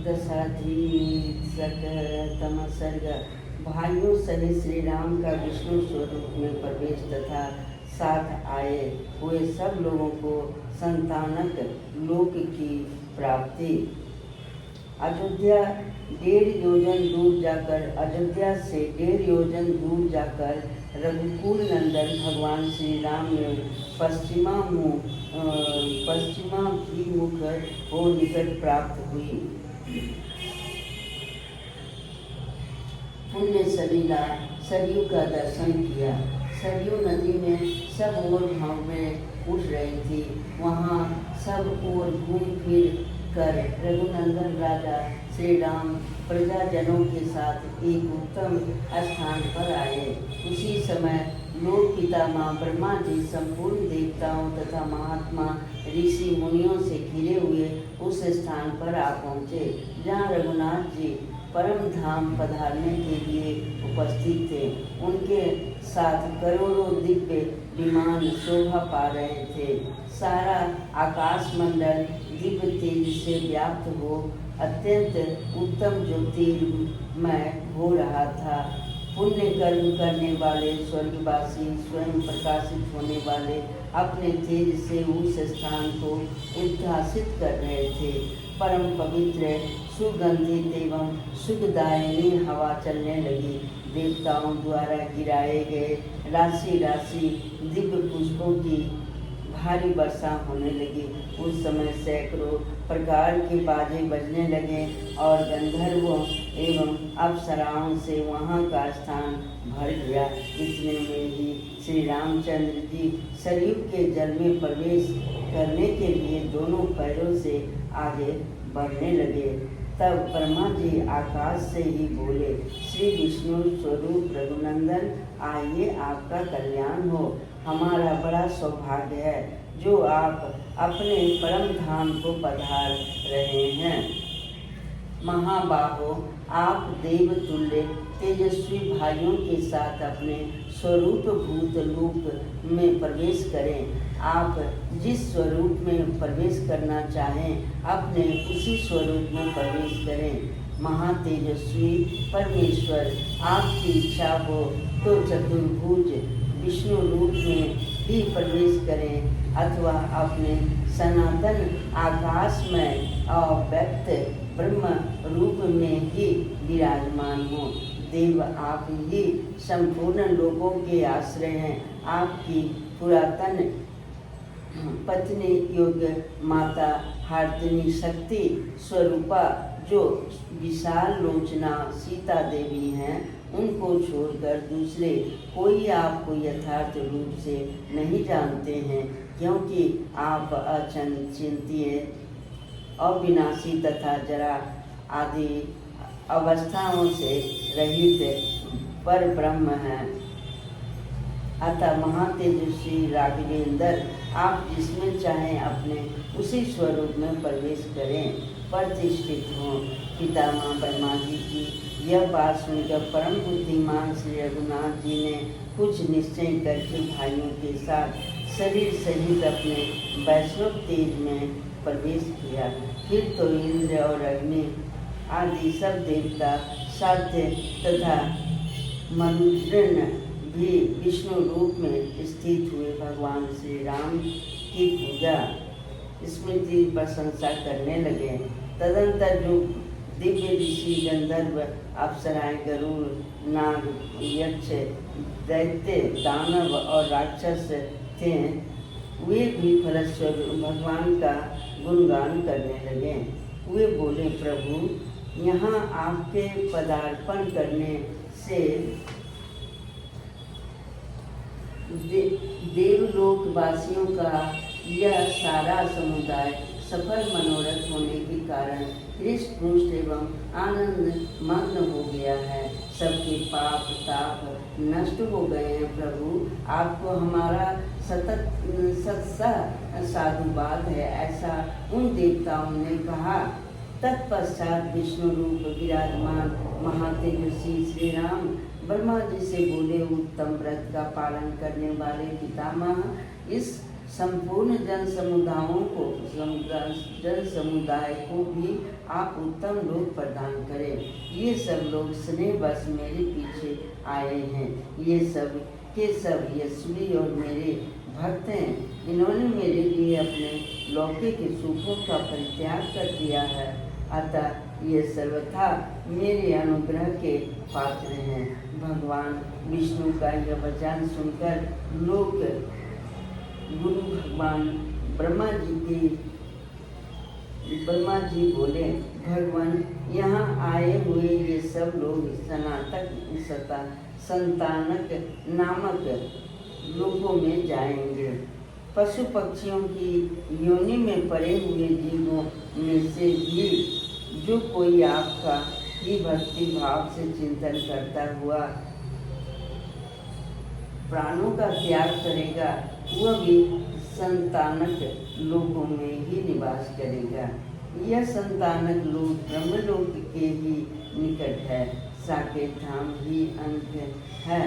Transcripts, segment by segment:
दशाधिशततम सर्ग। भाइयों सहित श्री राम का विष्णु स्वरूप में प्रवेश तथा साथ आए हुए सब लोगों को संतानक लोक की प्राप्ति। अयोध्या से 1.5 योजन दूर जाकर रघुकुल नंदन भगवान श्री राम ने पश्चिमाभिमुख हो निकट प्राप्त हुई। पुण्य सलीला सरयू का दर्शन किया। सरयू नदी में सब ओर भाव में उठ रही थी। वहाँ सब ओर घूम फिर कर रघुनंदन राजा श्री राम प्रजाजनों के साथ एक उत्तम स्थान पर आए। उसी समय लोक पितामह ब्रह्मा जी संपूर्ण देवताओं तथा महात्मा ऋषि मुनियों से घिरे हुए उस स्थान पर आ पहुँचे जहाँ रघुनाथ जी परम धाम पधारने के लिए उपस्थित थे। उनके साथ करोड़ों दिव्य विमान शोभा पा रहे थे। सारा आकाश मंडल दिव्य तेज से व्याप्त हो अत्यंत उत्तम ज्योतिर्मय हो रहा था। पुण्य कर्म करने वाले स्वर्गवासी स्वयं प्रकाशित होने वाले अपने तेज से उस स्थान को उद्भासित कर रहे थे। परम पवित्र सुगंधित एवं सुखदायिनी हवा चलने लगी। देवताओं द्वारा गिराए गए राशि राशि दिव्य पुष्पों की भारी वर्षा होने लगी। उस समय सैकड़ों प्रकार के बाजे बजने लगे और गंधर्वों एवं अप्सराओं से वहाँ का स्थान भर गया। इतने में ही श्री रामचंद्र जी सरयू के जल में प्रवेश करने के लिए दोनों पैरों से आगे बढ़ने लगे। तब ब्रह्मा जी आकाश से ही बोले, श्री विष्णु स्वरूप रघुनंदन, आइए, आपका कल्याण हो। हमारा बड़ा सौभाग्य है जो आप अपने परम धाम को पधार रहे हैं। महाबाहो, आप देवतुल्य तेजस्वी भाइयों के साथ अपने स्वरूप भूत लोक में प्रवेश करें। आप जिस स्वरूप में प्रवेश करना चाहें अपने उसी स्वरूप में प्रवेश करें। महातेजस्वी परमेश्वर, आपकी इच्छा हो तो चतुर्भुज विष्णु रूप में ही प्रवेश करें अथवा अपने सनातन आकाश में अव्यक्त ब्रह्म रूप में ही विराजमान हो। देव, आप ही संपूर्ण लोगों के आश्रय हैं। आपकी पुरातन पत्नी योग्य माता हार्दिनी शक्ति स्वरूपा जो विशाल लोचना सीता देवी हैं, उनको छोड़कर दूसरे कोई आपको यथार्थ रूप से नहीं जानते हैं, क्योंकि आप अचिंत्य, अविनाशी तथा जरा आदि अवस्थाओं से रहित पर ब्रह्म हैं। अतः महातेजस्वी राघवेंद्र, आप जिसमें चाहें अपने उसी स्वरूप में प्रवेश करें, प्रतिष्ठित हों। पितामह ब्रह्मा जी की यह बात सुनकर परम बुद्धिमान श्री रघुनाथ जी ने कुछ निश्चय करके भाइयों के साथ शरीर सहित अपने वैष्णव तेज में प्रवेश किया। फिर तो इंद्र और अग्नि आदि सब देवता साध्य तथा मनुष्य भी विष्णु रूप में स्थित हुए भगवान श्री राम की पूजा स्मृति प्रशंसा करने लगे। तदंतर जो दिव्य ऋषि गंधर्व अप्सराएं गरुड़ नाग यक्ष दैत्य दानव और राक्षस थे, वे भी फलस्वरूप भगवान का गुणगान करने लगे। वे बोले, प्रभु, यहाँ आपके पदार्पण करने से देवलोकवासियों का यह सारा समुदाय सफल मनोरथ होने के कारण हृष्ट पुष्ट एवं आनंद मग्न हो गया है। सबके पाप ताप नष्ट हो गए हैं। प्रभु, आपको हमारा सतत साधुवाद है, ऐसा उन देवताओं ने कहा। तत्पश्चात विष्णु रूप विराजमान महातेजस्वी श्री राम ब्रह्मा जी से बोले, उत्तम व्रत का पालन करने वाले पितामह, इस संपूर्ण जन समुदाय को भी आप उत्तम लोग प्रदान करें। ये सब लोग स्नेह बस मेरे पीछे आए हैं। ये सब के सब यशवी और मेरे भक्त हैं। इन्होंने मेरे लिए अपने लौकिक सुखों का परित्याग कर दिया है, अतः ये सर्वथा मेरे अनुग्रह के पात्र हैं। भगवान विष्णु का यह वचन सुनकर लोग गुरु भगवान ब्रह्मा जी बोले, भगवान यहाँ आए हुए ये सब लोग संतानक नामक लोकों में जाएंगे। पशु पक्षियों की योनि में पड़े हुए जीवों में से भी जो कोई आपका ही भक्ति भाव से चिंतन करता हुआ प्राणों का त्याग करेगा, वह भी संतानक लोकों में ही निवास करेगा। यह संतानक लोक ब्रह्मलोक के ही निकट है, साकेत धाम ही अंत है।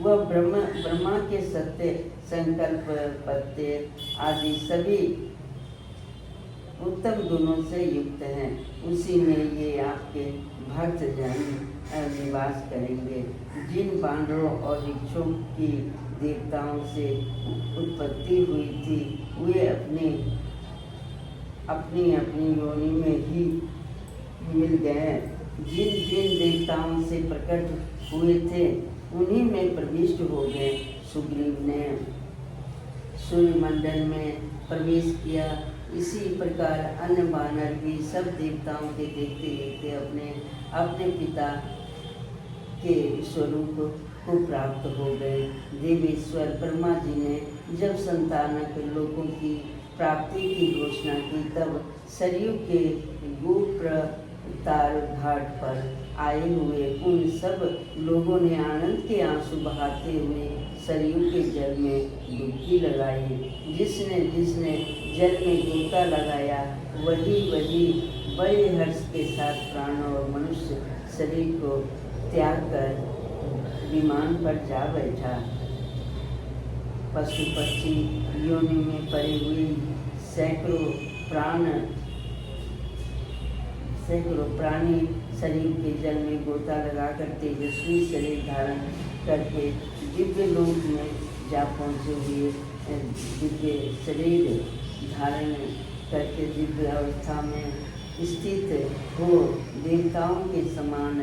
वह ब्रह्मा के सत्य संकल्प पत्य आदि सभी उत्तम गुणों से युक्त हैं। उसी में ये आपके भक्त जन निवास करेंगे। जिन बानरों और वृक्षों की देवताओं से उत्पत्ति हुई थी, वे अपनी योनि में ही मिल गए। जिन देवताओं से प्रकट हुए थे, उन्हीं में प्रविष्ट हो गए। सुग्रीव ने सूर्यमंडल में प्रवेश किया। इसी प्रकार अन्य वानर भी सब देवताओं के देखते देखते अपने पिता के स्वरूप को प्राप्त हो गए। देवेश्वर ब्रह्मा जी ने जब संतानक लोगों की प्राप्ति की घोषणा की, तब सरयू के गोप्रतार घाट पर आए हुए उन सब लोगों ने आनंद के आंसू बहाते हुए सरयू के जल में डुबकी लगाई। जिसने जल में गोता लगाया, वही बड़े हर्ष के साथ प्राण और मनुष्य शरीर को त्याग कर विमान पर जा बैठा। पशु पक्षी योनि में पड़े हुए सैकड़ों प्राणी शरीर के जल में गोता लगाकर तेजस्वी शरीर धारण करके दिव्य लोक में जा पहुँचे हुए, दिव्य शरीर धारण करके दिव्य अवस्था में स्थित हो देवताओं के समान